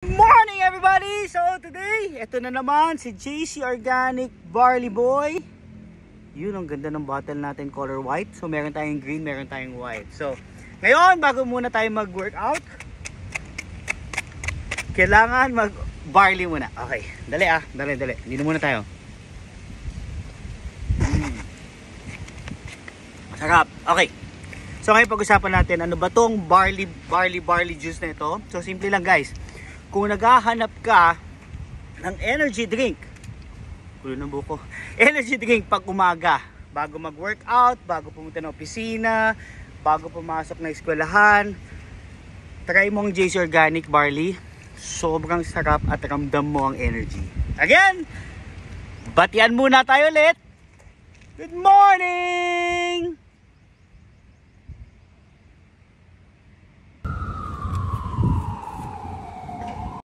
Morning everybody! So today, ito na naman si JC Organic Barley Boy. Yun, ang ganda ng bottle natin, color white. So meron tayong green, meron tayong white. So ngayon, bago muna tayo mag-workout, kailangan mag-barley muna. Okay, dali dali. Dito muna tayo. Masarap. Okay. So ngayon pag-usapan natin, ano ba tong barley juice na ito? So simple lang guys. Kung naghahanap ka ng energy drink, energy drink pag umaga, bago mag-workout, bago pumunta ng opisina, bago pumasok na eskwelahan, try mo ang JC Organic Barley. Sobrang sarap at ramdam mo ang energy. Again, batian muna tayo ulit. Good morning!